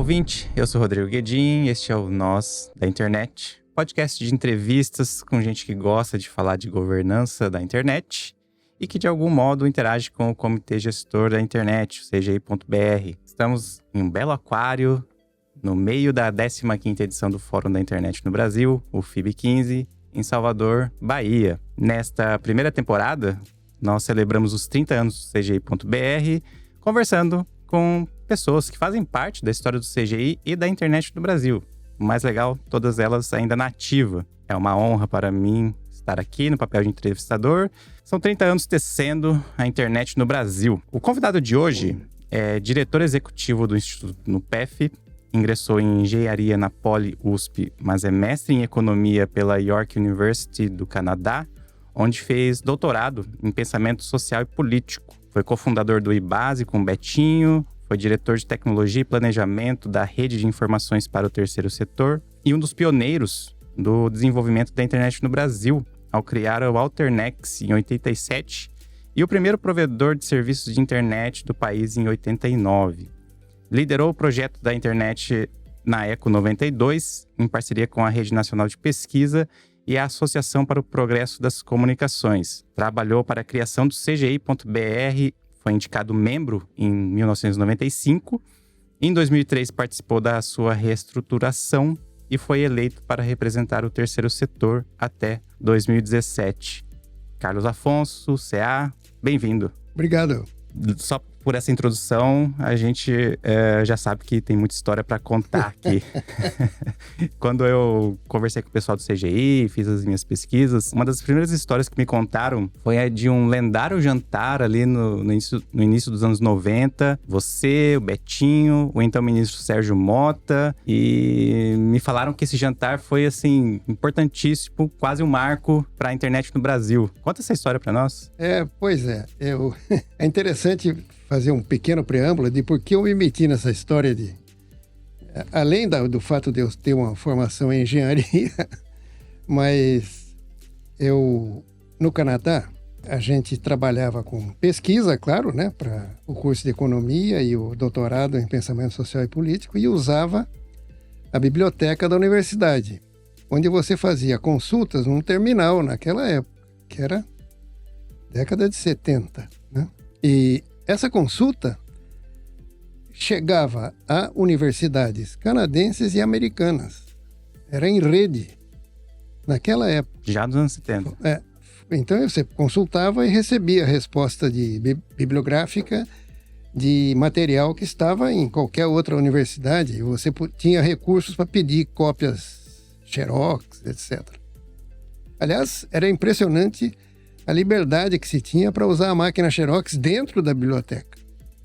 ouvinte, eu sou Rodrigo Guedin, este é o Nós da Internet, podcast de entrevistas com gente que gosta de falar de governança da internet e que de algum modo interage com o Comitê Gestor da Internet, o CGI.br. Estamos em um belo aquário, no meio da 15ª edição do Fórum da Internet no Brasil, o FIB15, em Salvador, Bahia. Nesta primeira temporada, nós celebramos os 30 anos do CGI.br, conversando com pessoas que fazem parte da história do CGI e da internet do Brasil. O mais legal, todas elas ainda na ativa. É uma honra para mim estar aqui no papel de entrevistador. São 30 anos tecendo a internet no Brasil. O convidado de hoje é diretor executivo do Instituto NUPEF, ingressou em engenharia na Poly USP, mas é mestre em economia pela York University do Canadá, onde fez doutorado em pensamento social e político. Foi cofundador do IBASE com Betinho, foi diretor de tecnologia e planejamento da Rede de Informações para o Terceiro Setor e um dos pioneiros do desenvolvimento da internet no Brasil, ao criar o Alternex em 87 e o primeiro provedor de serviços de internet do país em 89. Liderou o projeto da internet na Eco 92, em parceria com a Rede Nacional de Pesquisa e a Associação para o Progresso das Comunicações. Trabalhou para a criação do CGI.br, foi indicado membro em 1995. Em 2003 participou da sua reestruturação e foi eleito para representar o terceiro setor até 2017. Carlos Afonso, CA, bem-vindo. Obrigado. Só por essa introdução, a gente já sabe que tem muita história para contar aqui. Quando eu conversei com o pessoal do CGI, fiz as minhas pesquisas, uma das primeiras histórias que me contaram foi a de um lendário jantar ali no início dos anos 90. Você, o Betinho, o então ministro Sérgio Mota, e me falaram que esse jantar foi, assim, importantíssimo, quase um marco para a internet no Brasil. Conta essa história para nós. Pois é. É interessante fazer um pequeno preâmbulo de por que eu me meti nessa história de... Além do fato de eu ter uma formação em engenharia, mas no Canadá, a gente trabalhava com pesquisa, claro, né, para o curso de economia e o doutorado em pensamento social e político, e usava a biblioteca da universidade, onde você fazia consultas num terminal naquela época, que era década de 70, né? E essa consulta chegava a universidades canadenses e americanas. Era em rede, naquela época. Já nos anos 70. Então você consultava e recebia a resposta bibliográfica de material que estava em qualquer outra universidade. E você tinha recursos para pedir cópias Xerox, etc. Aliás, era impressionante a liberdade que se tinha para usar a máquina Xerox dentro da biblioteca,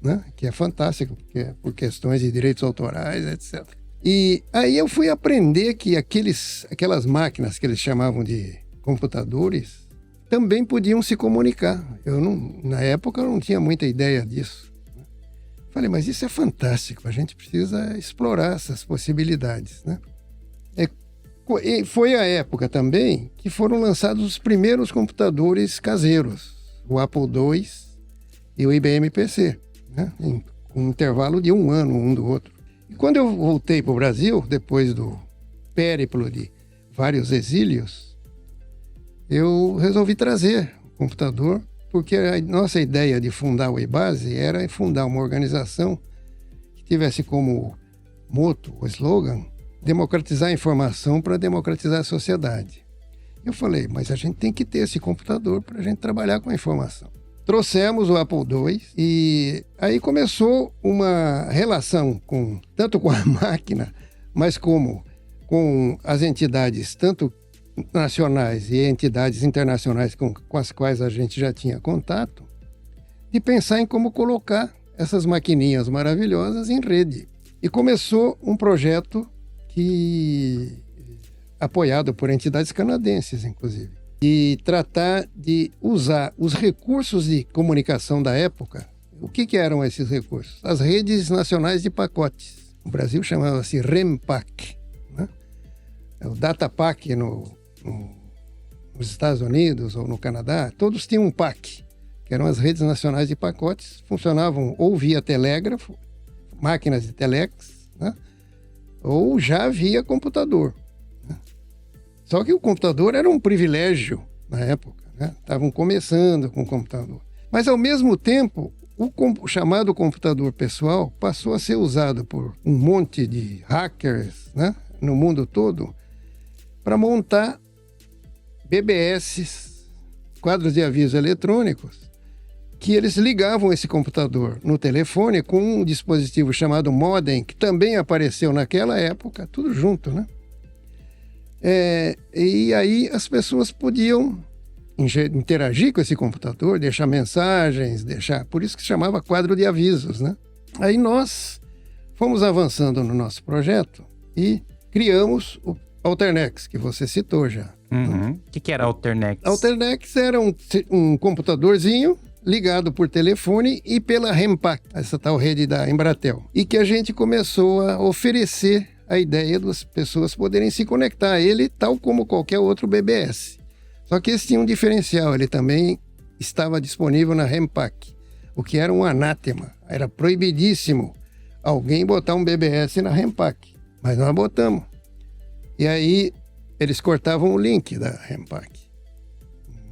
né? Que é fantástico, porque por questões de direitos autorais, etc. E aí eu fui aprender que aquelas máquinas que eles chamavam de computadores também podiam se comunicar. Na época eu não tinha muita ideia disso. Falei, mas isso é fantástico, a gente precisa explorar essas possibilidades, né? E foi a época também que foram lançados os primeiros computadores caseiros, o Apple II e o IBM PC, né? Em um intervalo de um ano um do outro. E quando eu voltei para o Brasil, depois do périplo de vários exílios, eu resolvi trazer o computador, porque a nossa ideia de fundar o IBASE era fundar uma organização que tivesse como moto, o slogan, democratizar a informação para democratizar a sociedade. Eu falei, mas a gente tem que ter esse computador para a gente trabalhar com a informação. Trouxemos o Apple II e aí começou uma relação tanto com a máquina, mas como com as entidades, tanto nacionais e entidades internacionais com as quais a gente já tinha contato, de pensar em como colocar essas maquininhas maravilhosas em rede. E começou um projeto apoiado por entidades canadenses, inclusive, e tratar de usar os recursos de comunicação da época. O que eram esses recursos? As redes nacionais de pacotes. O Brasil chamava-se REMPAC, né? O DataPac nos Estados Unidos ou no Canadá, todos tinham um PAC, que eram as redes nacionais de pacotes, funcionavam ou via telégrafo, máquinas de telex, né? ou já havia computador, né? Só que o computador era um privilégio na época, né? Estavam começando com o computador. Mas, ao mesmo tempo, o chamado computador pessoal passou a ser usado por um monte de hackers, né, no mundo todo para montar BBS, quadros de aviso eletrônicos, que eles ligavam esse computador no telefone com um dispositivo chamado modem, que também apareceu naquela época, tudo junto, né? E aí as pessoas podiam interagir com esse computador, deixar mensagens, por isso que se chamava quadro de avisos, né? Aí nós fomos avançando no nosso projeto e criamos o Alternex, que você citou já. Uhum. O que era Alternex? Alternex era um computadorzinho ligado por telefone e pela Rempact, essa tal rede da Embratel. E que a gente começou a oferecer a ideia das pessoas poderem se conectar a ele, tal como qualquer outro BBS. Só que esse tinha um diferencial, ele também estava disponível na Rempact, o que era um anátema. Era proibidíssimo alguém botar um BBS na Rempact, mas nós botamos. E aí eles cortavam o link da Rempact.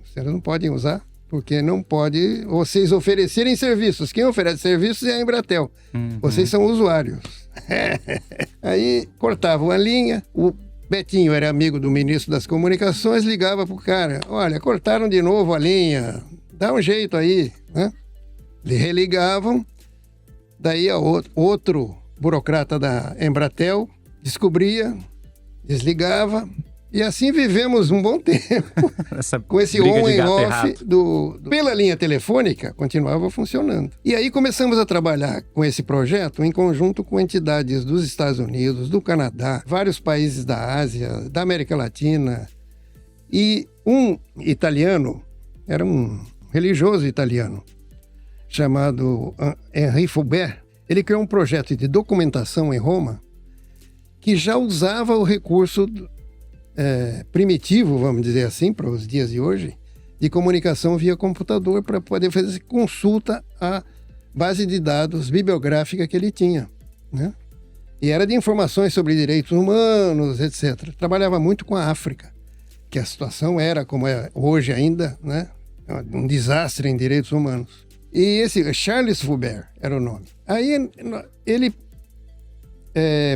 Vocês não podem usar, porque não pode vocês oferecerem serviços. Quem oferece serviços é a Embratel. Uhum. Vocês são usuários. Aí cortavam a linha, o Betinho era amigo do ministro das Comunicações, ligava pro cara: olha, cortaram de novo a linha, dá um jeito aí, né? Eles religavam, daí outro burocrata da Embratel descobria, desligava, e assim vivemos um bom tempo. Com esse on e off pela linha telefônica, continuava funcionando. E aí começamos a trabalhar com esse projeto em conjunto com entidades dos Estados Unidos, do Canadá, vários países da Ásia, da América Latina. E um italiano, era um religioso italiano, chamado Henri Fulbert, ele criou um projeto de documentação em Roma que já usava o recurso primitivo, vamos dizer assim, para os dias de hoje, de comunicação via computador para poder fazer consulta à base de dados bibliográfica que ele tinha, né? E era de informações sobre direitos humanos, etc. Trabalhava muito com a África, que a situação era, como é hoje ainda, né? Um desastre em direitos humanos. E esse Charles Fulbert era o nome. Aí ele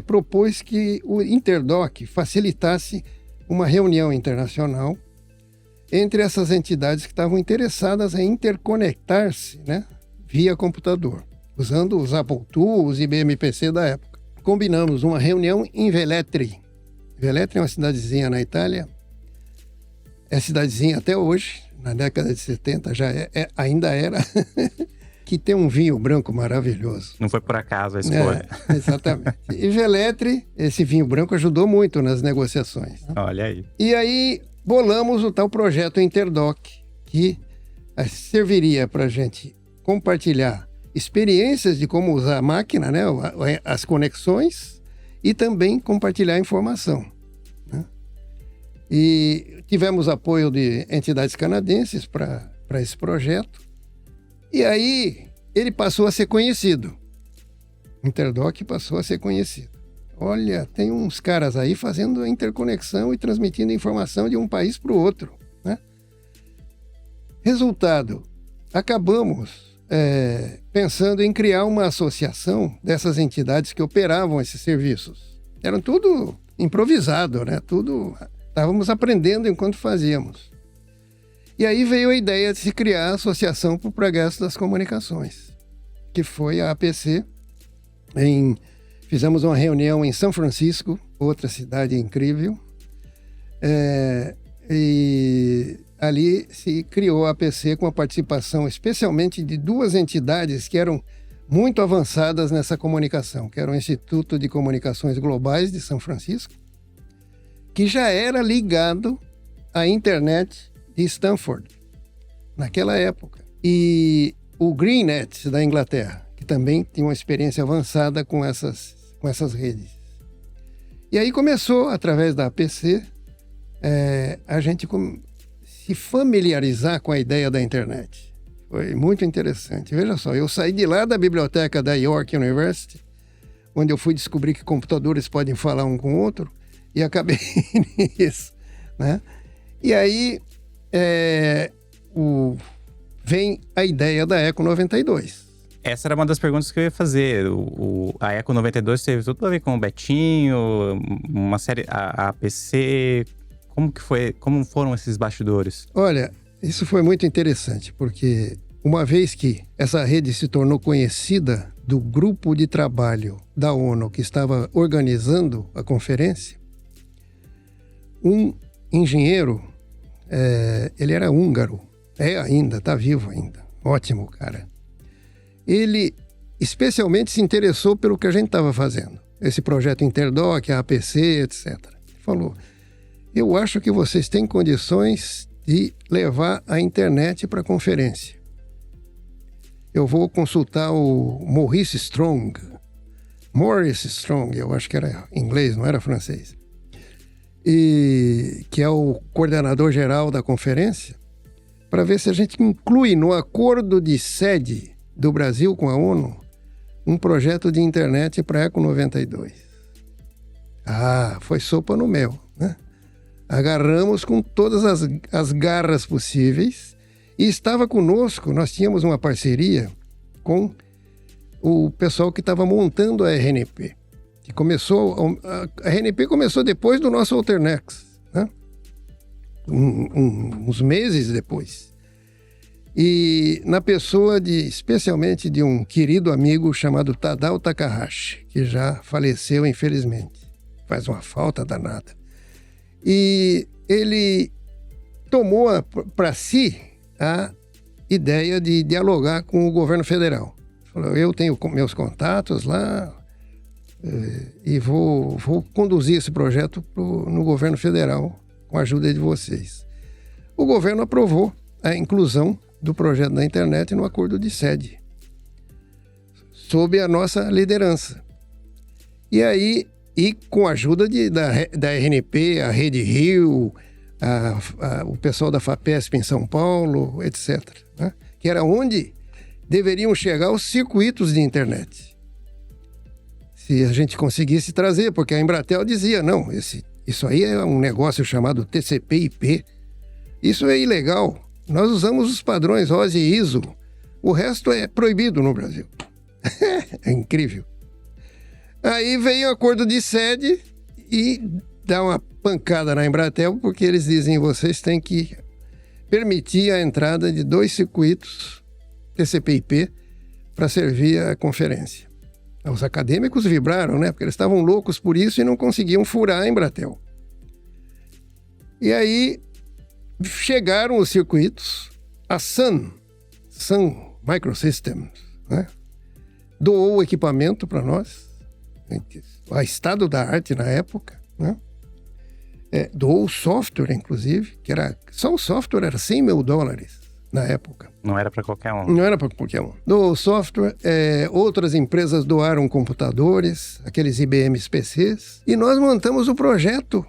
propôs que o Interdoc facilitasse uma reunião internacional entre essas entidades que estavam interessadas em interconectar-se, né, via computador, usando os Apple II, os IBM PC da época. Combinamos uma reunião em Velletri. Velletri é uma cidadezinha na Itália, é cidadezinha até hoje, na década de 70 já ainda era, que tem um vinho branco maravilhoso. Não foi por acaso a escolha. Exatamente. E Velletri, esse vinho branco ajudou muito nas negociações, né? Olha aí. E aí bolamos o tal projeto Interdoc, que serviria para a gente compartilhar experiências de como usar a máquina, né, as conexões, e também compartilhar informação, né? E tivemos apoio de entidades canadenses para esse projeto. E aí ele passou a ser conhecido. Interdoc passou a ser conhecido. Olha, tem uns caras aí fazendo a interconexão e transmitindo informação de um país para o outro, né? Resultado, acabamos pensando em criar uma associação dessas entidades que operavam esses serviços. Era tudo improvisado, né? Tudo estávamos aprendendo enquanto fazíamos. E aí veio a ideia de se criar a Associação para o Progresso das Comunicações, que foi a APC. Fizemos uma reunião em São Francisco, outra cidade incrível, e ali se criou a APC com a participação especialmente de duas entidades que eram muito avançadas nessa comunicação, que era o Instituto de Comunicações Globais de São Francisco, que já era ligado à internet de Stanford, naquela época. E o Greennet da Inglaterra, que também tinha uma experiência avançada com essas redes. E aí começou, através da APC, a gente se familiarizar com a ideia da internet. Foi muito interessante. Veja só, eu saí de lá da biblioteca da York University, quando eu fui descobrir que computadores podem falar um com o outro, e acabei nisso, né? E aí vem a ideia da Eco 92. Essa era uma das perguntas que eu ia fazer. A Eco 92 teve tudo a ver com o Betinho, uma série, a APC. Como foram esses bastidores? Olha, isso foi muito interessante, porque uma vez que essa rede se tornou conhecida do grupo de trabalho da ONU que estava organizando a conferência, um engenheiro, ele era húngaro, ainda, está vivo ainda, ótimo cara. Ele especialmente se interessou pelo que a gente estava fazendo, esse projeto Interdoc, a APC, etc. Ele falou, eu acho que vocês têm condições de levar a internet para a conferência. Eu vou consultar o Morris Strong, eu acho que era inglês, não era francês, e que é o coordenador geral da conferência, para ver se a gente inclui no acordo de sede do Brasil com a ONU um projeto de internet para a Eco 92. Foi sopa no mel, né? Agarramos com todas as garras possíveis e estava conosco, nós tínhamos uma parceria com o pessoal que estava montando a RNP. A RNP começou depois do nosso Alternex, né? Uns meses depois. E na pessoa especialmente de um querido amigo chamado Tadao Takahashi, que já faleceu infelizmente. Faz uma falta danada. E ele tomou para si a ideia de dialogar com o governo federal. Falou, eu tenho meus contatos lá e vou conduzir esse projeto no governo federal com a ajuda de vocês. O governo aprovou a inclusão do projeto da internet no acordo de sede, sob a nossa liderança. E aí, com a ajuda da RNP, a Rede Rio, o pessoal da FAPESP em São Paulo, etc., né? Que era onde deveriam chegar os circuitos de internet. Se a gente conseguisse trazer, porque a Embratel dizia, não, isso aí é um negócio chamado TCP/IP, isso é ilegal. Nós usamos os padrões ROSE e ISO. O resto é proibido no Brasil. É incrível. Aí veio o acordo de sede e dá uma pancada na Embratel, porque eles dizem, vocês têm que permitir a entrada de 2 circuitos TCP/IP para servir a conferência. Os acadêmicos vibraram, né? Porque eles estavam loucos por isso e não conseguiam furar a Embratel. E aí chegaram os circuitos, a Sun Microsystems, né? Doou o equipamento para nós, a estado da arte na época, né? Doou o software, inclusive, que era só o software era $100 mil na época. Não era para qualquer um. Não era para qualquer um. Doou o software, outras empresas doaram computadores, aqueles IBM PCs, e nós montamos o projeto.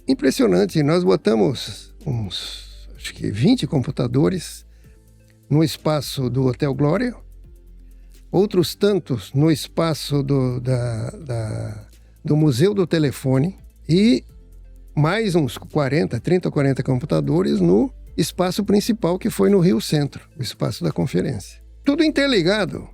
Impressionante, nós botamos acho que 20 computadores no espaço do Hotel Glória, outros tantos no espaço do Museu do Telefone e mais uns 30 ou 40 computadores no espaço principal, que foi no Rio Centro, o espaço da conferência. Tudo interligado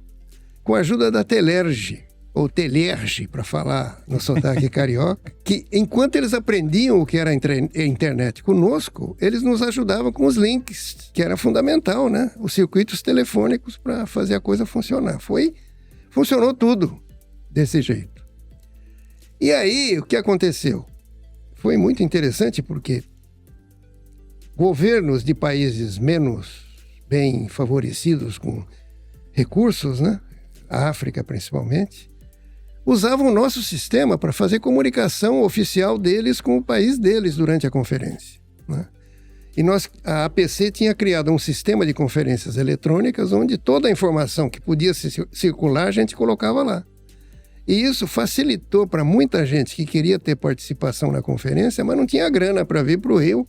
com a ajuda da Telerge, ou Telerge, para falar no sotaque carioca, que enquanto eles aprendiam o que era a internet conosco, eles nos ajudavam com os links, que era fundamental, né? Os circuitos telefônicos para fazer a coisa funcionar. Funcionou tudo desse jeito. E aí, o que aconteceu? Foi muito interessante porque governos de países menos bem favorecidos com recursos, né? A África principalmente, usavam o nosso sistema para fazer comunicação oficial deles com o país deles durante a conferência, né? E a APC tinha criado um sistema de conferências eletrônicas onde toda a informação que podia circular a gente colocava lá. E isso facilitou para muita gente que queria ter participação na conferência, mas não tinha grana para vir para o Rio,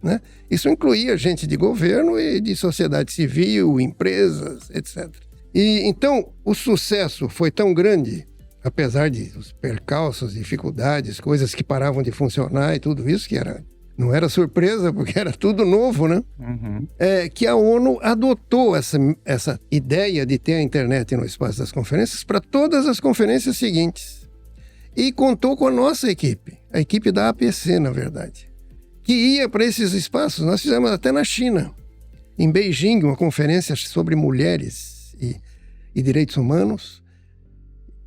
né? Isso incluía gente de governo e de sociedade civil, empresas, etc. E então o sucesso foi tão grande apesar de os percalços, dificuldades, coisas que paravam de funcionar e tudo isso, não era surpresa, porque era tudo novo, né? Uhum. Que a ONU adotou essa ideia de ter a internet no espaço das conferências para todas as conferências seguintes. E contou com a nossa equipe, a equipe da APC, na verdade, que ia para esses espaços. Nós fizemos até na China, em Beijing, uma conferência sobre mulheres e direitos humanos,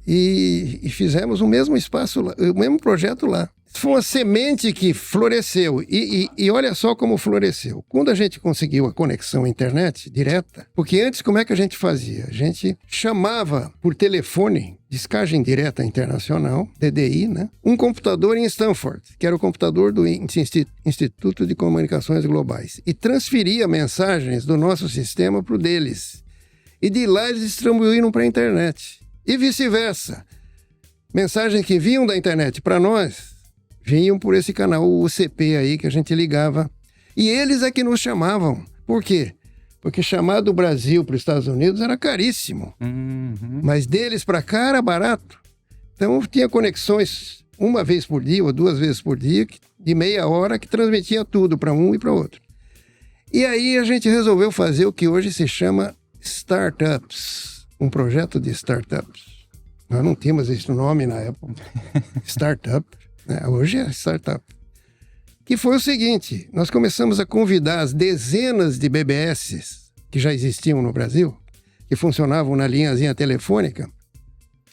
e fizemos o mesmo espaço lá, o mesmo projeto lá. Foi uma semente que floresceu, e olha só como floresceu. Quando a gente conseguiu a conexão à internet direta, porque antes como é que a gente fazia? A gente chamava por telefone, descagem direta internacional, DDI, né? Um computador em Stanford, que era o computador do Instituto de Comunicações Globais, e transferia mensagens do nosso sistema para o deles. E de lá eles distribuíram para a internet. E vice-versa. Mensagens que vinham da internet para nós vinham por esse canal UCP aí que a gente ligava. E eles é que nos chamavam. Por quê? Porque chamar do Brasil para os Estados Unidos era caríssimo. Uhum. Mas deles para cá era barato. Então tinha conexões uma vez por dia ou 2 vezes por dia, de meia hora, que transmitia tudo para um e para outro. E aí a gente resolveu fazer o que hoje se chama Startups. Um projeto de startups. Nós não tínhamos esse nome na época. Startup. Hoje é startup. Que foi o seguinte, nós começamos a convidar as dezenas de BBS que já existiam no Brasil, que funcionavam na linhazinha telefônica,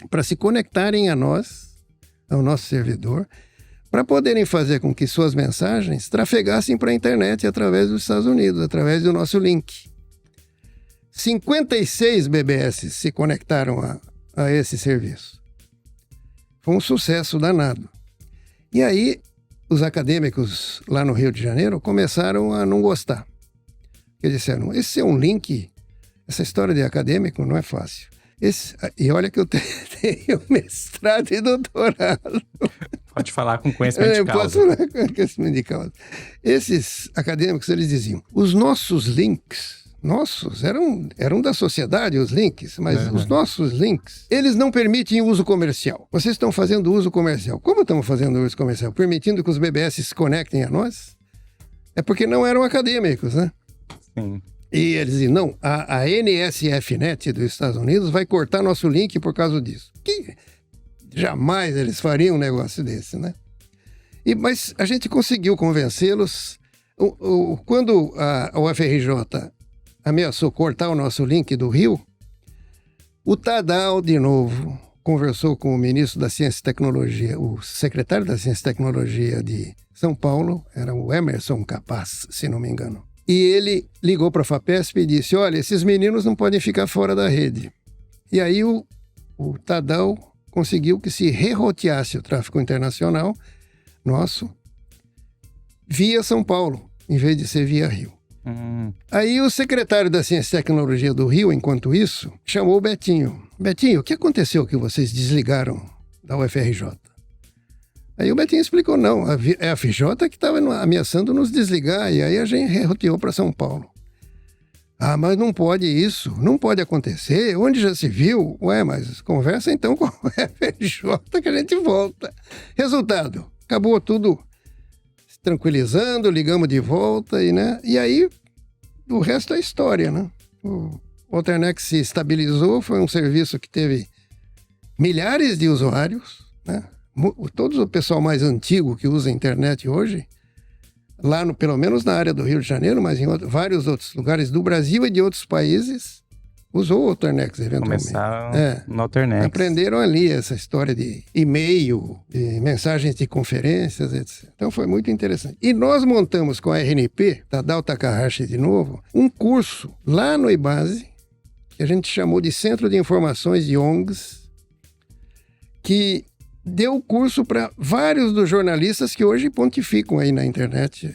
para se conectarem a nós, ao nosso servidor, para poderem fazer com que suas mensagens trafegassem para a internet através dos Estados Unidos, através do nosso link. 56 BBS se conectaram a esse serviço. Foi um sucesso danado. E aí, os acadêmicos lá no Rio de Janeiro começaram a não gostar. Eles disseram, esse é um link, essa história de acadêmico não é fácil. E olha que eu tenho mestrado e doutorado. Pode falar com conhecimento de causa. Posso falar com conhecimento de causa. Esses acadêmicos, eles diziam, os nossos links, eram da sociedade os links, mas os nossos links, eles não permitem uso comercial. Vocês estão fazendo uso comercial. Como estamos fazendo uso comercial? Permitindo que os BBS se conectem a nós? É porque não eram acadêmicos, né? Sim. E eles diziam, não, a NSFNet dos Estados Unidos vai cortar nosso link por causa disso. Que jamais eles fariam um negócio desse, né? Mas a gente conseguiu convencê-los. Quando a UFRJ ameaçou cortar o nosso link do Rio, o Tadal, de novo, conversou com o ministro da Ciência e Tecnologia, o secretário da Ciência e Tecnologia de São Paulo, era o Emerson Capaz, se não me engano. E ele ligou para a FAPESP e disse, olha, esses meninos não podem ficar fora da rede. E aí o Tadal conseguiu que se reroteasse o tráfego internacional nosso via São Paulo, em vez de ser via Rio. Aí o secretário da Ciência e Tecnologia do Rio, enquanto isso, chamou o Betinho. Betinho, o que aconteceu que vocês desligaram da UFRJ? Aí o Betinho explicou, não, é a FJ que estava ameaçando nos desligar, e aí a gente reroteou para São Paulo. Ah, mas não pode isso, não pode acontecer, onde já se viu? Ué, mas conversa então com a UFRJ que a gente volta. Resultado, acabou tudo tranquilizando, ligamos de volta, e aí o resto é história, né? O Alternex se estabilizou, foi um serviço que teve milhares de usuários, né? Todo o pessoal mais antigo que usa a internet hoje, lá pelo menos na área do Rio de Janeiro, mas em vários outros lugares do Brasil e de outros países, usou o Alternex eventualmente. Começaram no Alternex. Aprenderam ali essa história de e-mail, de mensagens de conferências, etc. Então foi muito interessante. E nós montamos com a RNP, Tadao Takahashi de novo, um curso lá no IBASE, que a gente chamou de Centro de Informações de ONGs, que deu curso para vários dos jornalistas que hoje pontificam aí na internet,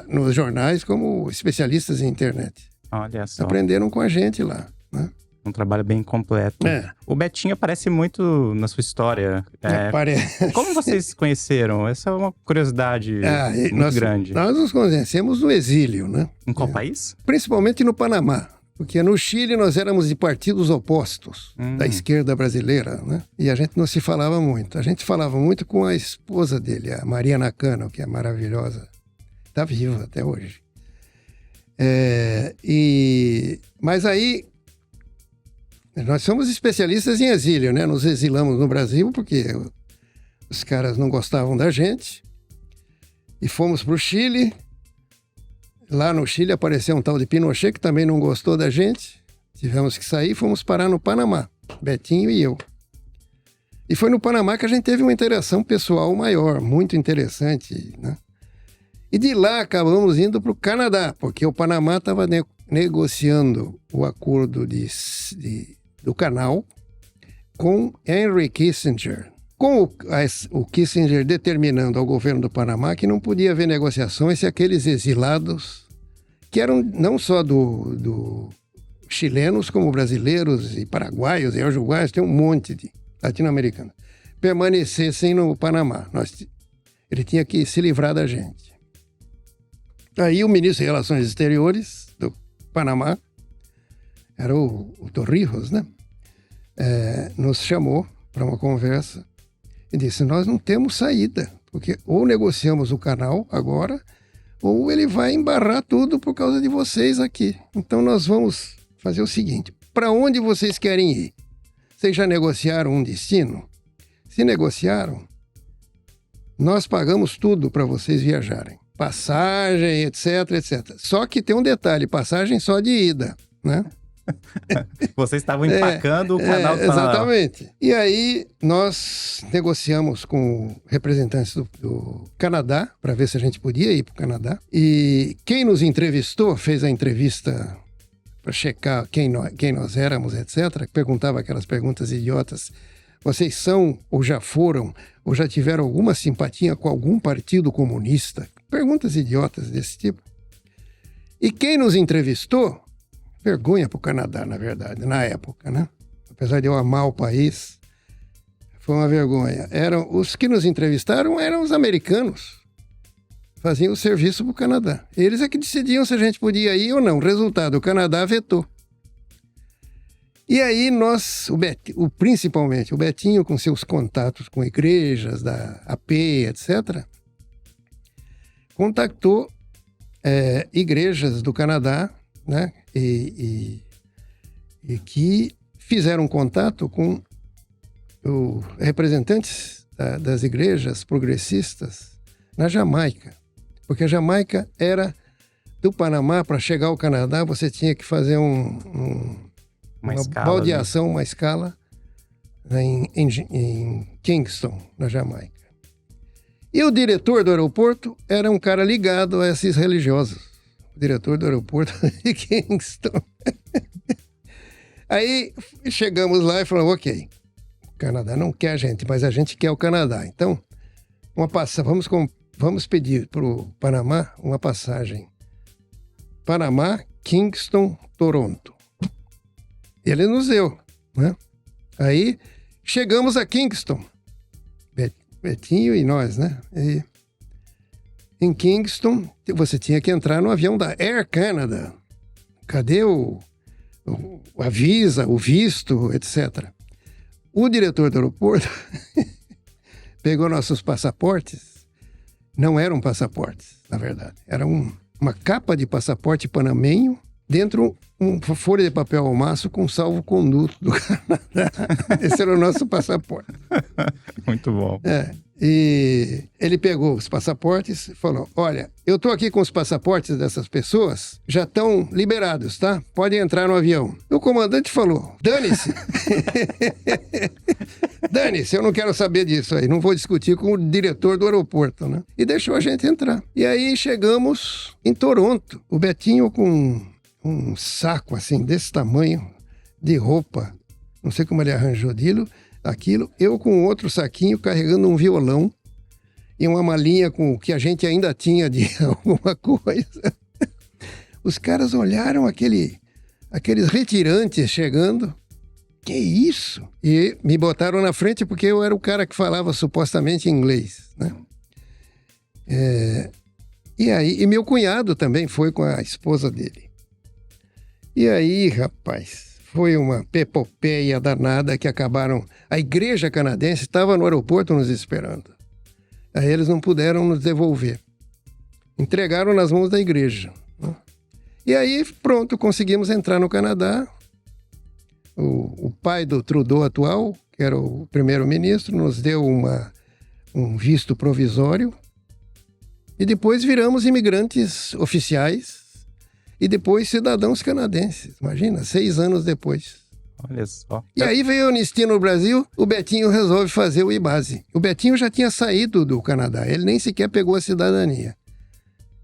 nos jornais, como especialistas em internet. Olha só. Aprenderam com a gente lá, né? Um trabalho bem completo. O Betinho aparece muito na sua história. Parece. Como vocês se conheceram? Essa é uma curiosidade muito grande. Nós nos conhecemos no exílio, né? Em qual país? Principalmente no Panamá. Porque no Chile nós éramos de partidos opostos da esquerda brasileira, né? E a gente não se falava muito. A gente falava muito com a esposa dele, a Maria Nakano, que é maravilhosa. Está viva até hoje. Mas aí, nós somos especialistas em exílio, né? Nos exilamos no Brasil porque os caras não gostavam da gente. E fomos para o Chile. Lá no Chile apareceu um tal de Pinochet que também não gostou da gente. Tivemos que sair e fomos parar no Panamá, Betinho e eu. E foi no Panamá que a gente teve uma interação pessoal maior, muito interessante, né? E de lá acabamos indo para o Canadá, porque o Panamá estava negociando o acordo do canal com Henry Kissinger. Com o Kissinger determinando ao governo do Panamá que não podia haver negociações se aqueles exilados, que eram não só do chilenos, como brasileiros e paraguaios e uruguaios, tem um monte de latino-americanos, permanecessem no Panamá. Ele tinha que se livrar da gente. Aí o ministro de Relações Exteriores do Panamá, era o Torrijos, né? Nos chamou para uma conversa e disse, nós não temos saída, porque ou negociamos o canal agora, ou ele vai embarrar tudo por causa de vocês aqui. Então nós vamos fazer o seguinte, para onde vocês querem ir? Vocês já negociaram um destino? Se negociaram, nós pagamos tudo para vocês viajarem. Passagem, etc, etc. Só que tem um detalhe, passagem só de ida, né? Vocês estavam empacando o canal do Panamá. Exatamente. E aí nós negociamos com representantes do Canadá para ver se a gente podia ir para o Canadá. E quem nos entrevistou, fez a entrevista para checar quem nós éramos, etc. Perguntava aquelas perguntas idiotas. Vocês são, ou já foram, ou já tiveram alguma simpatia com algum partido comunista? Perguntas idiotas desse tipo. E quem nos entrevistou, vergonha para o Canadá, na verdade, na época, né? Apesar de eu amar o país, foi uma vergonha. Os que nos entrevistaram eram os americanos. Faziam o serviço para o Canadá. Eles é que decidiam se a gente podia ir ou não. Resultado, o Canadá vetou. E aí nós, principalmente o Betinho, com seus contatos com igrejas da AP, etc., contactou igrejas do Canadá, né? E que fizeram contato com os representantes das igrejas progressistas na Jamaica. Porque a Jamaica era do Panamá, para chegar ao Canadá, você tinha que fazer uma baldeação, uma escala em Kingston, na Jamaica. E o diretor do aeroporto era um cara ligado a esses religiosos. O diretor do aeroporto de Kingston. Aí chegamos lá e falamos, ok, o Canadá não quer a gente, mas a gente quer o Canadá. Então, vamos pedir para o Panamá uma passagem. Panamá, Kingston, Toronto. Ele nos deu, né? Aí chegamos a Kingston, Betinho e nós, né? E em Kingston, você tinha que entrar no avião da Air Canada. Cadê a visa, o visto, etc. O diretor do aeroporto pegou nossos passaportes. Não eram passaportes, na verdade. Era uma capa de passaporte panamenho, dentro uma folha de papel almaço com salvo-conduto do Canadá. Esse era o nosso passaporte. Muito bom. E ele pegou os passaportes e falou, olha, eu estou aqui com os passaportes dessas pessoas, já estão liberados, tá? Podem entrar no avião. O comandante falou, dane-se. Dane-se, eu não quero saber disso aí, não vou discutir com o diretor do aeroporto, né? E deixou a gente entrar. E aí chegamos em Toronto, o Betinho com um saco assim, desse tamanho, de roupa, não sei como ele arranjou aquilo, eu com outro saquinho carregando um violão e uma malinha com o que a gente ainda tinha de alguma coisa. Os caras olharam aqueles retirantes chegando, que isso? E me botaram na frente porque eu era o cara que falava supostamente inglês, né? E meu cunhado também foi com a esposa dele. E aí, rapaz, foi uma epopeia danada que acabaram... A igreja canadense estava no aeroporto nos esperando. Aí eles não puderam nos devolver. Entregaram nas mãos da igreja. Né? E aí, pronto, conseguimos entrar no Canadá. O pai do Trudeau atual, que era o primeiro-ministro, nos deu um visto provisório. E depois viramos imigrantes oficiais e depois cidadãos canadenses. Imagina, 6 anos depois. Olha só. E aí veio a anistia no Brasil, o Betinho resolve fazer o IBASE. O Betinho já tinha saído do Canadá, ele nem sequer pegou a cidadania.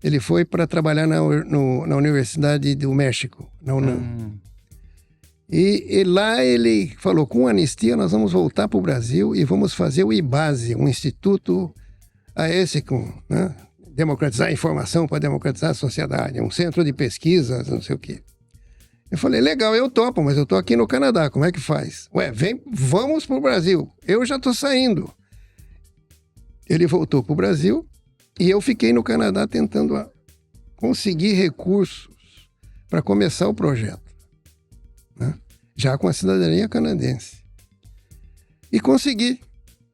Ele foi para trabalhar na Universidade do México, na UNAM. E lá ele falou, com anistia nós vamos voltar para o Brasil e vamos fazer o IBASE, um instituto né? Democratizar a informação para democratizar a sociedade, um centro de pesquisas, não sei o quê. Eu falei, legal, eu topo, mas eu tô aqui no Canadá, como é que faz? Vamos pro Brasil, eu já tô saindo. Ele voltou pro Brasil e eu fiquei no Canadá tentando conseguir recursos para começar o projeto, né? Já com a cidadania canadense. E consegui.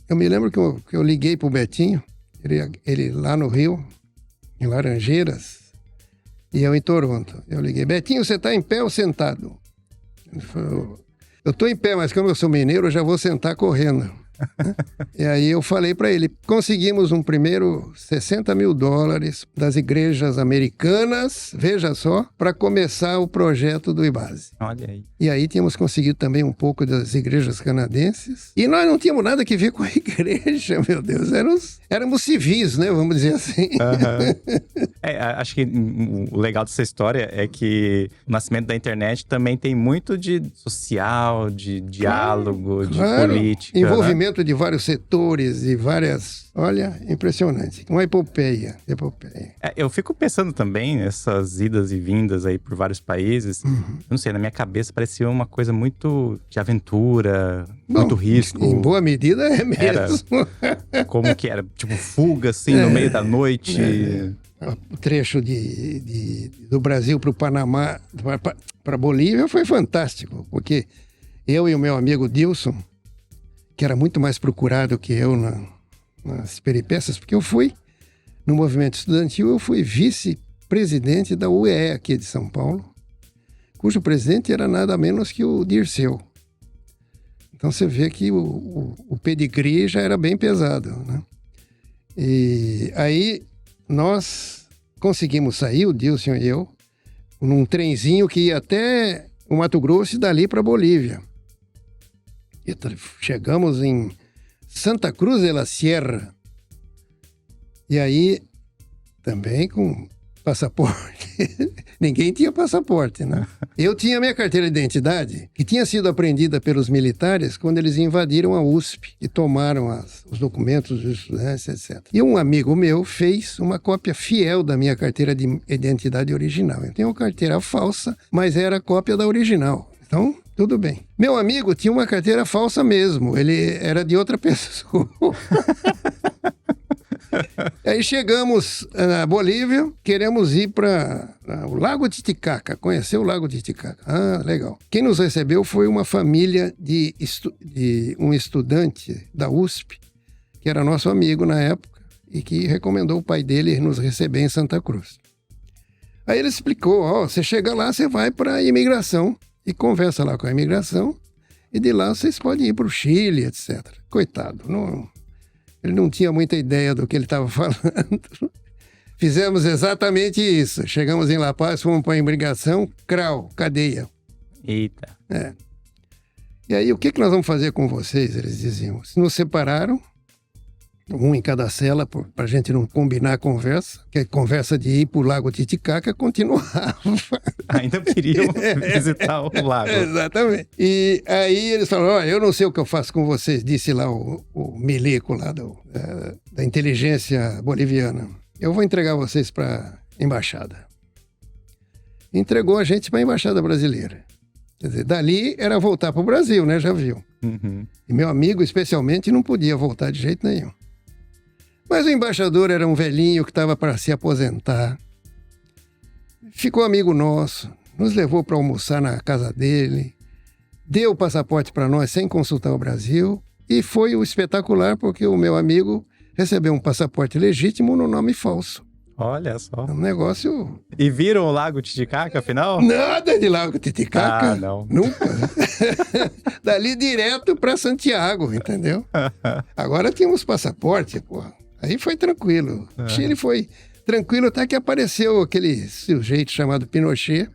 Eu me lembro que eu liguei pro Betinho, ele lá no Rio, em Laranjeiras, e eu em Toronto. Eu liguei, Betinho, você está em pé ou sentado? Ele falou, eu estou em pé, mas como eu sou mineiro, eu já vou sentar correndo. E aí eu falei para ele, conseguimos um primeiro $60 mil das igrejas americanas, veja só, para começar o projeto do IBASE. Olha aí. E aí tínhamos conseguido também um pouco das igrejas canadenses. E nós não tínhamos nada que ver com a igreja, meu Deus. Éramos civis, né? Vamos dizer assim. Acho que o legal dessa história é que o nascimento da internet também tem muito de social, de diálogo, de política. Envolvimento, né? De vários setores e várias... Olha, impressionante. Uma epopeia. Eu fico pensando também nessas idas e vindas aí por vários países. Eu não sei, na minha cabeça parecia uma coisa muito de aventura, muito risco. Em boa medida é mesmo. Como que era? Tipo, fuga assim no meio da noite. O trecho do Brasil para o Panamá, para Bolívia foi fantástico. Porque eu e o meu amigo Dilson, que era muito mais procurado que eu nas peripécias, porque eu fui, no movimento estudantil, eu fui vice-presidente da UEE aqui de São Paulo, cujo presidente era nada menos que o Dirceu. Então você vê que o pedigree já era bem pesado, né? E aí nós conseguimos sair, o Dilson e eu, num trenzinho que ia até o Mato Grosso e dali para Bolívia. E chegamos em Santa Cruz de la Sierra. E aí, também com passaporte. Ninguém tinha passaporte, né? Eu tinha minha carteira de identidade, que tinha sido apreendida pelos militares quando eles invadiram a USP e tomaram os documentos dos estudantes, etc. E um amigo meu fez uma cópia fiel da minha carteira de identidade original. Eu tenho uma carteira falsa, mas era a cópia da original. Então, tudo bem. Meu amigo tinha uma carteira falsa mesmo. Ele era de outra pessoa. Aí chegamos na Bolívia, queremos ir para o Lago Titicaca, conhecer o Lago Titicaca. Ah, legal. Quem nos recebeu foi uma família de um estudante da USP, que era nosso amigo na época, e que recomendou o pai dele nos receber em Santa Cruz. Aí ele explicou, você chega lá, você vai para a imigração e conversa lá com a imigração, e de lá vocês podem ir para o Chile, etc. Coitado, ele não tinha muita ideia do que ele estava falando. Fizemos exatamente isso. Chegamos em La Paz, fomos para a imigração, cadeia. Eita. E aí, o que nós vamos fazer com vocês? Eles diziam. Nos separaram, um em cada cela, para a gente não combinar a conversa, que a conversa de ir para o Lago Titicaca continuava. Ainda queriam visitar o lago. Exatamente. E aí eles falaram, eu não sei o que eu faço com vocês, disse lá o milico lá da inteligência boliviana. Eu vou entregar vocês para a embaixada. Entregou a gente para a embaixada brasileira. Quer dizer, dali era voltar para o Brasil, né? Já viu. Uhum. E meu amigo, especialmente, não podia voltar de jeito nenhum. Mas o embaixador era um velhinho que estava para se aposentar. Ficou amigo nosso. nos levou para almoçar na casa dele, deu o passaporte para nós sem consultar o Brasil, e foi o espetacular porque o meu amigo recebeu um passaporte legítimo no nome falso. Olha só. Um negócio... E viram o Lago Titicaca, afinal? Nada de Lago Titicaca. Ah, não. Nunca. Dali direto para Santiago, entendeu? Agora tínhamos passaporte, pô. Aí foi tranquilo. O Chile foi tranquilo até que apareceu aquele sujeito chamado Pinochet.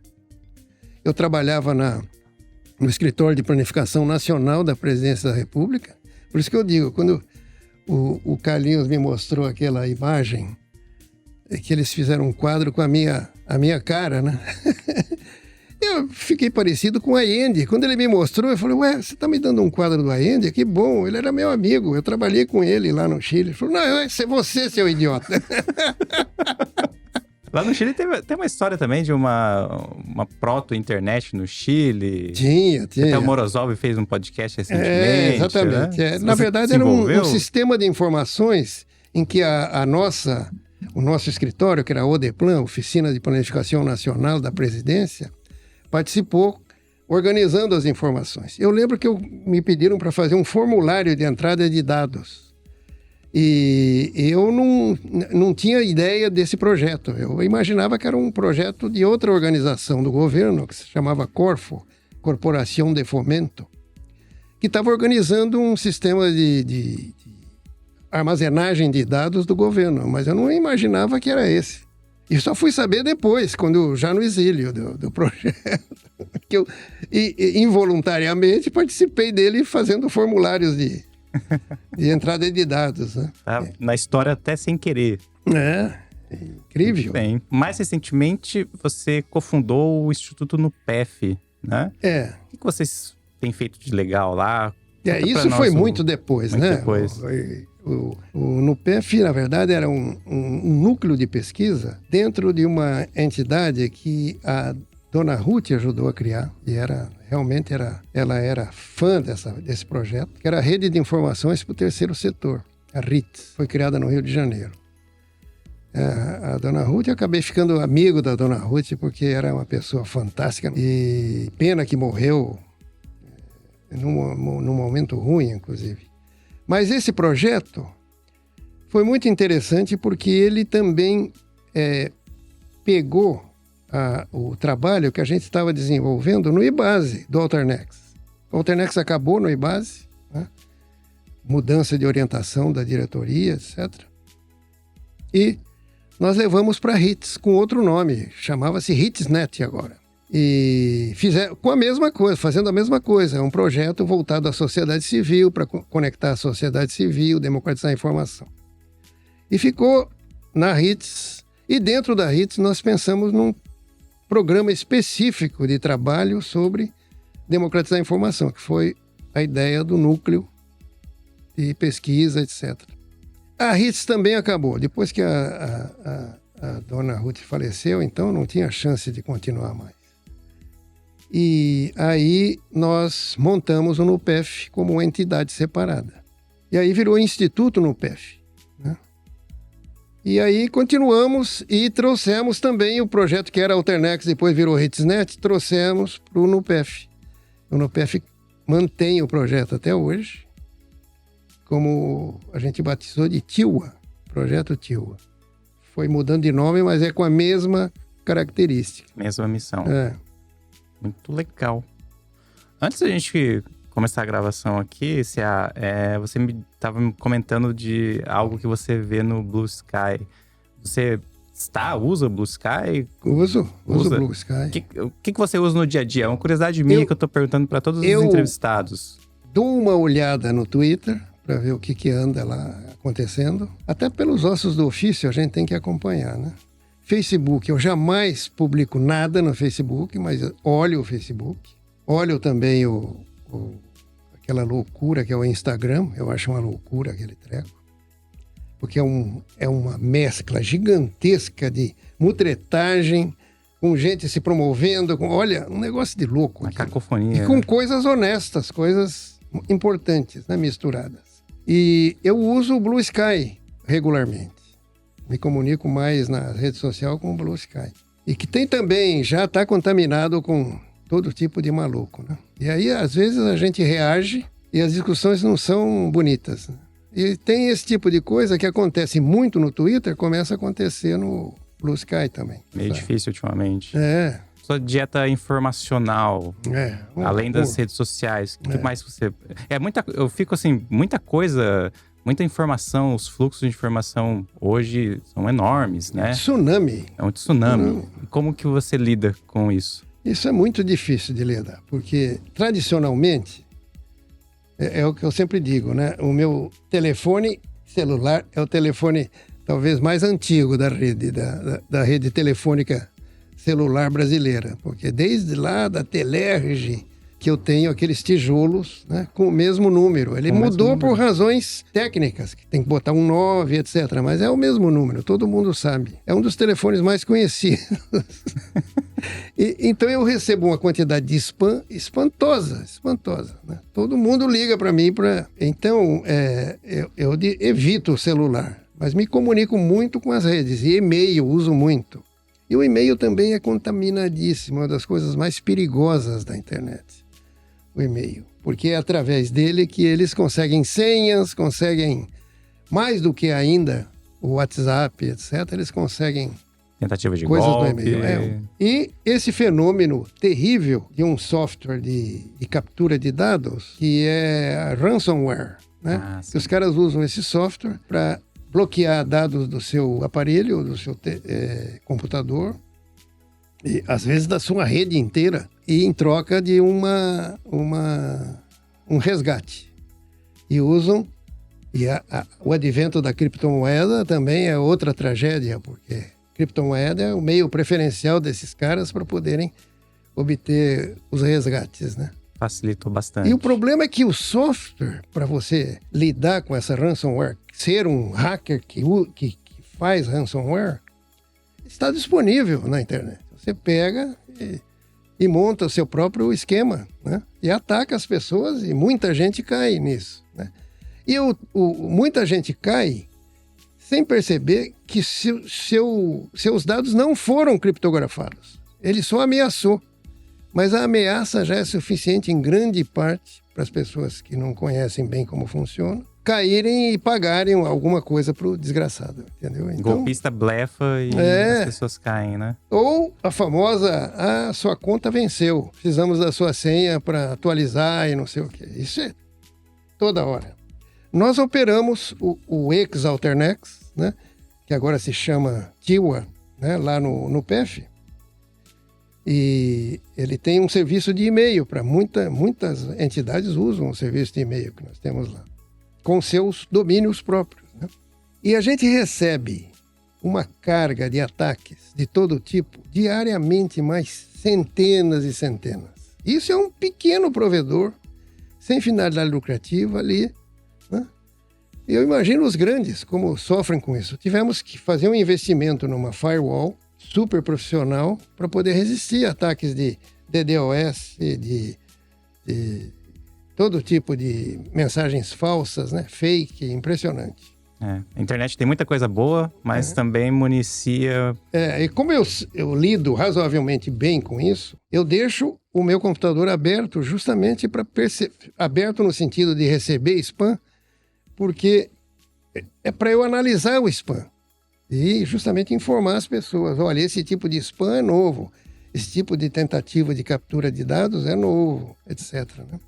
Eu trabalhava no escritório de planificação nacional da Presidência da República. Por isso que eu digo, quando o Carlinhos me mostrou aquela imagem, que eles fizeram um quadro com a minha cara, né? Eu fiquei parecido com o Allende. Quando ele me mostrou, eu falei, ué, você tá me dando um quadro do Allende? Que bom, ele era meu amigo, eu trabalhei com ele lá no Chile. Ele falou, não, é você, seu idiota. Lá no Chile tem uma história também de uma proto-internet no Chile. Tinha. Até o Morozov fez um podcast recentemente. Exatamente. Né? Na verdade, era um sistema de informações em que o nosso escritório, que era a ODEPLAN, Oficina de Planificação Nacional da Presidência, participou organizando as informações. Eu lembro que me pediram para fazer um formulário de entrada de dados. E eu não tinha ideia desse projeto. Eu imaginava que era um projeto de outra organização do governo, que se chamava Corfo, Corporação de Fomento, que estava organizando um sistema de armazenagem de dados do governo, mas eu não imaginava que era esse. E só fui saber depois, quando já no exílio do projeto, que eu involuntariamente participei dele fazendo formulários de entrada de dados. Né? Na história até sem querer. Incrível. Bem, mais recentemente você cofundou o Instituto NUPEF, né? O que vocês têm feito de legal lá? Isso foi muito depois, né? Depois. O NUPEF, na verdade, era um núcleo de pesquisa dentro de uma entidade que a Dona Ruth ajudou a criar. E ela era fã desse projeto, que era a Rede de Informações para o Terceiro Setor, a RITS. Foi criada no Rio de Janeiro. A Dona Ruth, eu acabei ficando amigo da Dona Ruth, porque era uma pessoa fantástica. E pena que morreu num momento ruim, inclusive. Mas esse projeto foi muito interessante porque ele também pegou o trabalho que a gente estava desenvolvendo no IBASE do Alternex. O Alternex acabou no IBASE, né? Mudança de orientação da diretoria, etc. E nós levamos para a RITS com outro nome, chamava-se RITSNet agora. E com a mesma coisa, fazendo a mesma coisa. É um projeto voltado à sociedade civil, para conectar a sociedade civil, democratizar a informação. E ficou na RITS. E dentro da RITS nós pensamos num programa específico de trabalho sobre democratizar a informação, que foi a ideia do núcleo de pesquisa, etc. A RITS também acabou. Depois que a Dona Ruth faleceu, então não tinha chance de continuar mais. E aí nós montamos o NUPEF como uma entidade separada. E aí virou Instituto NUPEF, né? E aí continuamos e trouxemos também o projeto que era Alternex, depois virou RITSNet, trouxemos para o NUPEF. O NUPEF mantém o projeto até hoje, como a gente batizou de TIWA, Projeto TIWA. Foi mudando de nome, mas é com a mesma característica. Mesma missão. Muito legal. Antes da gente começar a gravação aqui, você estava me comentando de algo que você vê no Blue Sky. Você usa o Blue Sky? Uso o Blue Sky. O que você usa no dia a dia? É uma curiosidade minha que eu estou perguntando para todos os entrevistados. Dou uma olhada no Twitter para ver o que anda lá acontecendo. Até pelos ossos do ofício a gente tem que acompanhar, né? Facebook, eu jamais publico nada no Facebook, mas olho o Facebook. Olho também aquela loucura que é o Instagram. Eu acho uma loucura aquele treco. Porque é uma mescla gigantesca de mutretagem, com gente se promovendo. Olha, um negócio de louco. Uma cacofonia. E com coisas honestas, coisas importantes, né, misturadas. E eu uso o Blue Sky regularmente. Me comunico mais na rede social com o Blue Sky. e que tem também, já está contaminado com todo tipo de maluco, né? E aí, às vezes, a gente reage e as discussões não são bonitas, né? E tem esse tipo de coisa que acontece muito no Twitter, começa a acontecer no Blue Sky também. Meio difícil ultimamente. É. Sua dieta informacional, além das redes sociais, o que mais você... Eu fico assim, muita coisa, muita informação, os fluxos de informação hoje são enormes, né? Tsunami. É um tsunami. Como que você lida com isso? Isso é muito difícil de lidar, porque tradicionalmente, é o que eu sempre digo, né? O meu telefone celular é o telefone talvez mais antigo da rede, da rede telefônica celular brasileira, porque desde lá da Telerge que eu tenho aqueles tijolos, né, com o mesmo número. Ele mudou por razões técnicas, que tem que botar um 9, etc. Mas é o mesmo número, todo mundo sabe. É um dos telefones mais conhecidos. Então eu recebo uma quantidade de spam espantosa. Né? Todo mundo liga para mim. Então eu evito o celular, mas me comunico muito com as redes. E e-mail uso muito. E o e-mail também é contaminadíssimo, uma das coisas mais perigosas da internet. O e-mail. Porque é através dele que eles conseguem senhas, conseguem, mais do que ainda o WhatsApp, etc., eles conseguem tentativa de coisas golpe. no e-mail. E esse fenômeno terrível de um software de captura de dados, que é a ransomware, né? Que os caras usam esse software para bloquear dados do seu aparelho, do seu computador, e às vezes da sua rede inteira, e em troca de um resgate. E usam, o advento da criptomoeda também é outra tragédia, porque criptomoeda é o meio preferencial desses caras para poderem obter os resgates, né? Facilitou bastante. E o problema é que o software, para você lidar com essa ransomware, ser um hacker que faz ransomware, está disponível na internet. Você pega e monta o seu próprio esquema, né? E ataca as pessoas, e muita gente cai nisso, né? E muita gente cai sem perceber que seus dados não foram criptografados. Ele só ameaçou. Mas a ameaça já é suficiente em grande parte para as pessoas que não conhecem bem como funciona caírem e pagarem alguma coisa pro desgraçado, entendeu? Então, golpista blefa e as pessoas caem, né? Ou a famosa, sua conta venceu, precisamos da sua senha para atualizar e não sei o quê. Isso é toda hora. Nós operamos o Exalternex, né? Que agora se chama Tiwa, né? Lá no PEF. E ele tem um serviço de e-mail para muitas entidades usam o serviço de e-mail que nós temos lá, com seus domínios próprios, né? E a gente recebe uma carga de ataques de todo tipo, diariamente, mais centenas e centenas. Isso é um pequeno provedor, sem finalidade lucrativa ali, né? Eu imagino os grandes como sofrem com isso. Tivemos que fazer um investimento numa firewall super profissional para poder resistir a ataques de DDoS e de todo tipo de mensagens falsas, né? Fake, impressionante. A internet tem muita coisa boa, mas também municia... E como eu lido razoavelmente bem com isso, eu deixo o meu computador aberto justamente para aberto no sentido de receber spam, porque é para eu analisar o spam. E justamente informar as pessoas, olha, esse tipo de spam é novo, esse tipo de tentativa de captura de dados é novo, etc., né?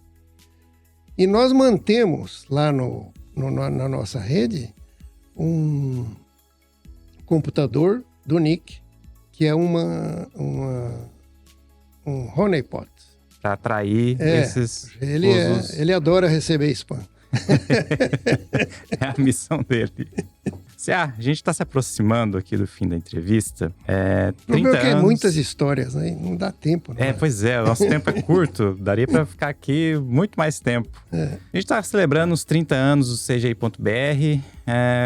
E nós mantemos lá na nossa rede um computador do NIC, que é um honeypot. Para atrair esses ele adora receber spam. É a missão dele. A gente está se aproximando aqui do fim da entrevista. 30 anos... é muitas histórias, né? Não dá tempo. Pois é, o nosso tempo é curto. Daria para ficar aqui muito mais tempo. A gente está celebrando os 30 anos do CGI.br.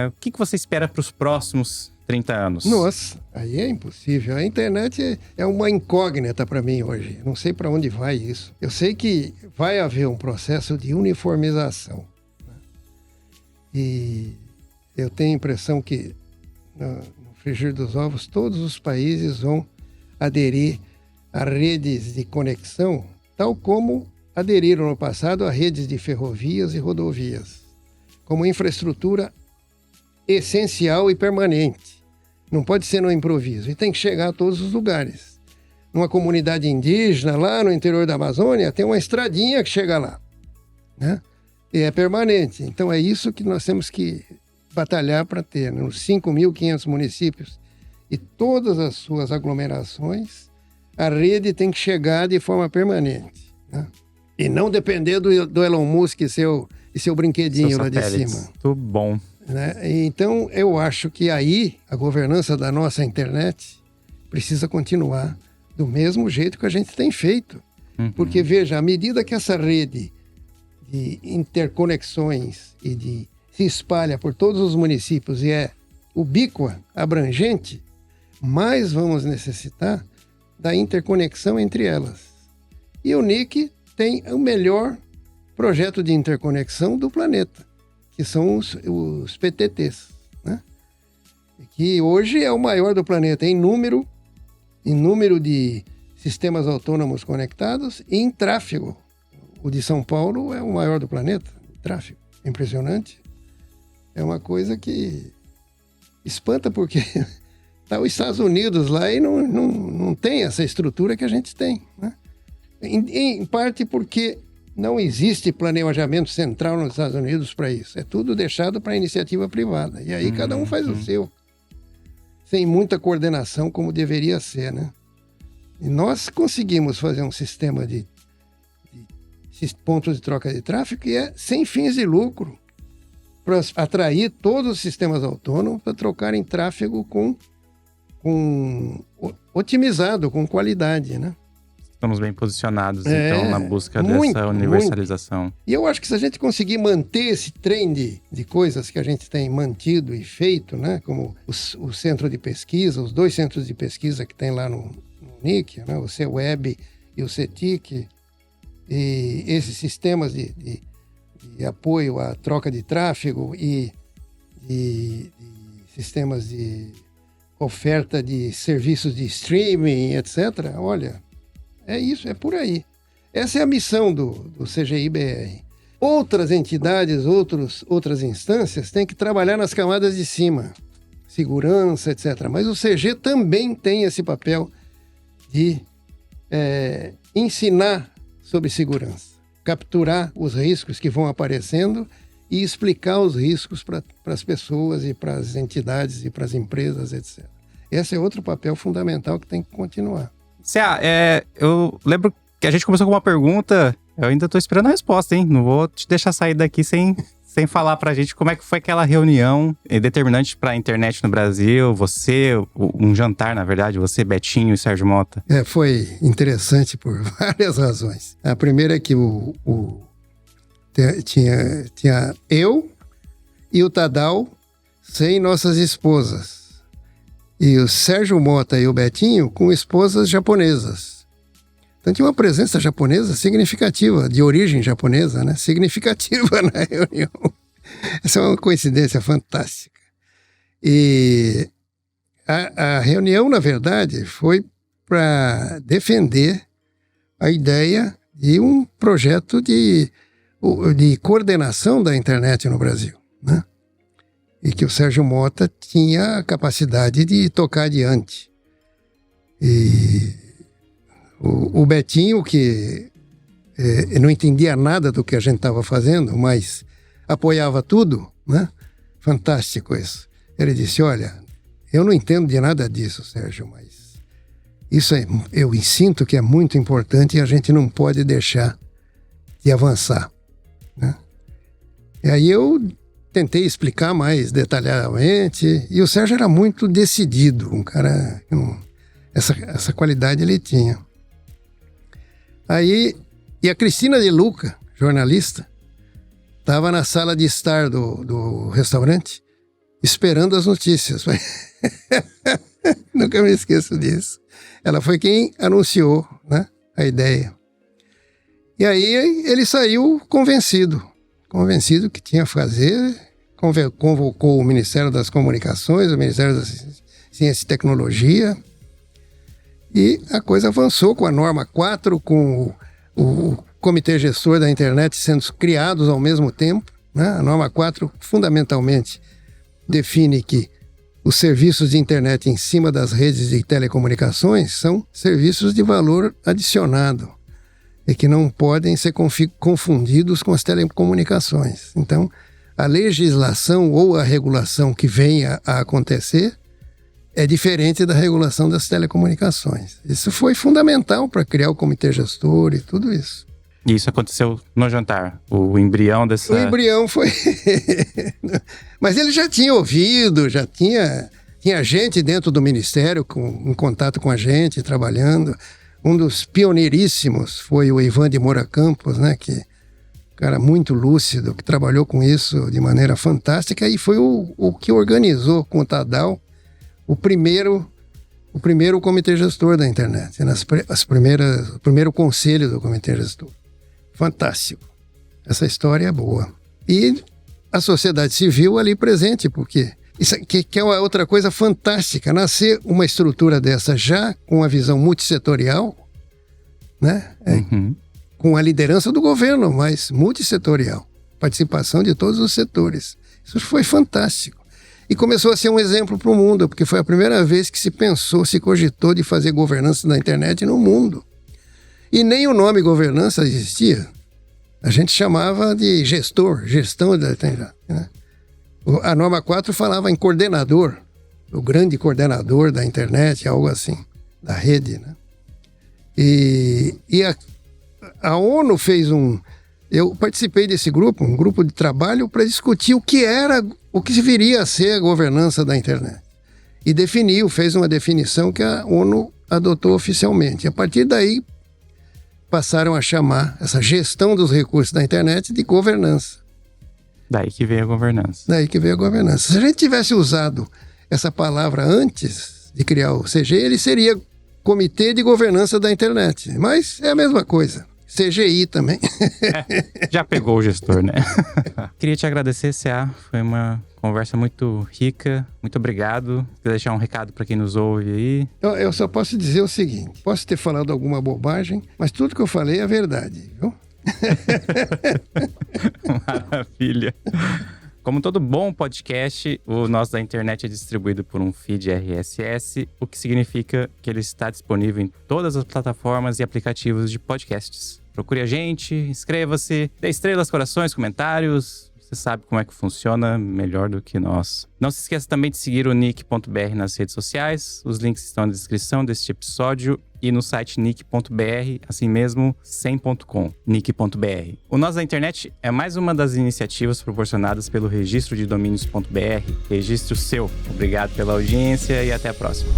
O que você espera para os próximos 30 anos? Nossa, aí é impossível. A internet é uma incógnita para mim hoje. Não sei para onde vai isso. Eu sei que vai haver um processo de uniformização, né? E eu tenho a impressão que no frigir dos ovos todos os países vão aderir a redes de conexão, tal como aderiram no passado a redes de ferrovias e rodovias, como infraestrutura essencial e permanente. Não pode ser no improviso, e tem que chegar a todos os lugares. Numa comunidade indígena, lá no interior da Amazônia, tem uma estradinha que chega lá, né? E é permanente. Então é isso que nós temos que batalhar para ter, né? Nos 5.500 municípios e todas as suas aglomerações, a rede tem que chegar de forma permanente, né? E não depender do Elon Musk e seu brinquedinho lá de cima. Muito bom. Né? Então, eu acho que aí a governança da nossa internet precisa continuar do mesmo jeito que a gente tem feito. Uhum. Porque, veja, à medida que essa rede de interconexões se espalha por todos os municípios e é ubíqua, abrangente, mais vamos necessitar da interconexão entre elas. E o NIC tem o melhor projeto de interconexão do planeta, que são os PTTs, né? Que hoje é o maior do planeta em número de sistemas autônomos conectados e em tráfego. O de São Paulo é o maior do planeta, em tráfego. Impressionante. É uma coisa que espanta, porque está os Estados Unidos lá e não tem essa estrutura que a gente tem, né? Em parte porque não existe planejamento central nos Estados Unidos para isso. É tudo deixado para a iniciativa privada. E aí cada um faz o seu, sem muita coordenação como deveria ser, né? E nós conseguimos fazer um sistema de pontos de troca de tráfego que é sem fins de lucro, para atrair todos os sistemas autônomos para trocarem tráfego otimizado, com qualidade, né? Estamos bem posicionados, então, na busca dessa universalização. Muito. E eu acho que se a gente conseguir manter esse trend de coisas que a gente tem mantido e feito, né? Como o centro de pesquisa, os 2 centros de pesquisa que tem lá no NIC, né? O CWeb e o CETIC, e esses sistemas de apoio à troca de tráfego e de sistemas de oferta de serviços de streaming, etc. Olha, é isso, é por aí. Essa é a missão do CGI-BR. Outras entidades, outras instâncias têm que trabalhar nas camadas de cima, segurança, etc. Mas o CG também tem esse papel de ensinar sobre segurança, capturar os riscos que vão aparecendo e explicar os riscos para as pessoas e para as entidades e para as empresas, etc. Esse é outro papel fundamental que tem que continuar. Céa, eu lembro que a gente começou com uma pergunta, eu ainda tô esperando a resposta, hein? Não vou te deixar sair daqui sem falar pra gente como é que foi aquela reunião determinante pra internet no Brasil, um jantar, na verdade, você, Betinho e Sérgio Mota. Foi interessante por várias razões. A primeira é que tinha eu e o Tadal sem nossas esposas. E o Sérgio Mota e o Betinho com esposas japonesas. Então tinha uma presença japonesa significativa, de origem japonesa, né? Significativa na reunião. Essa é uma coincidência fantástica. E a reunião, na verdade, foi para defender a ideia de um projeto de coordenação da internet no Brasil, né? E que o Sérgio Mota tinha a capacidade de tocar adiante. E o Betinho, que não entendia nada do que a gente estava fazendo, mas apoiava tudo, né? Fantástico isso. Ele disse, olha, eu não entendo de nada disso, Sérgio, mas eu sinto que é muito importante e a gente não pode deixar de avançar, né? E aí eu tentei explicar mais detalhadamente, e o Sérgio era muito decidido, um cara, essa qualidade ele tinha. Aí, e a Cristina de Luca, jornalista, estava na sala de estar do restaurante, esperando as notícias. Nunca me esqueço disso. Ela foi quem anunciou, né, a ideia. E aí ele saiu convencido que tinha a fazer, convocou o Ministério das Comunicações, o Ministério da Ciência e Tecnologia, E a coisa avançou com a norma 4, com o Comitê Gestor da Internet sendo criados ao mesmo tempo, né? A norma 4, fundamentalmente, define que os serviços de internet em cima das redes de telecomunicações são serviços de valor adicionado e que não podem ser confundidos com as telecomunicações. Então, a legislação ou a regulação que venha a acontecer é diferente da regulação das telecomunicações. Isso foi fundamental para criar o comitê gestor e tudo isso. E isso aconteceu no jantar, o embrião dessa... O embrião foi... Mas ele já tinha ouvido, já tinha gente dentro do ministério em contato com a gente, trabalhando. Um dos pioneiríssimos foi o Ivan de Moura Campos, né, que cara muito lúcido, que trabalhou com isso de maneira fantástica e foi o que organizou com o Tadal o primeiro comitê gestor da internet, o primeiro conselho do comitê gestor. Fantástico. Essa história é boa. E a sociedade civil ali presente, porque isso que é uma outra coisa fantástica, nascer uma estrutura dessa já com a visão multissetorial, né? Com a liderança do governo, mas multissetorial. Participação de todos os setores. Isso foi fantástico. E começou a ser um exemplo para o mundo, porque foi a primeira vez que se cogitou de fazer governança da internet no mundo. E nem o nome governança existia. A gente chamava de gestão da internet, né? A norma 4 falava em coordenador, o grande coordenador da internet, algo assim, da rede, né? E a ONU fez eu participei desse grupo, um grupo de trabalho para discutir o que viria a ser a governança da internet. E fez uma definição que a ONU adotou oficialmente. A partir daí, passaram a chamar essa gestão dos recursos da internet de governança. Daí que veio a governança. Se a gente tivesse usado essa palavra antes de criar o CG, ele seria Comitê de Governança da Internet. Mas é a mesma coisa. CGI também. Já pegou o gestor, né? Queria te agradecer, CA. Foi uma conversa muito rica. Muito obrigado. Quer deixar um recado para quem nos ouve aí? Eu só posso dizer o seguinte. Posso ter falado alguma bobagem, mas tudo que eu falei é verdade, viu? Maravilha. Como todo bom podcast, o nosso da internet é distribuído por um feed RSS, o que significa que ele está disponível em todas as plataformas e aplicativos de podcasts. Procure a gente, inscreva-se, dê estrelas, corações, comentários. Você sabe como é que funciona melhor do que nós. Não se esqueça também de seguir o nick.br nas redes sociais. Os links estão na descrição deste episódio e no site nick.br, assim mesmo, sem.com, nick.br. O Nós da Internet é mais uma das iniciativas proporcionadas pelo Registro de Domínios.br. Registro seu. Obrigado pela audiência e até a próxima.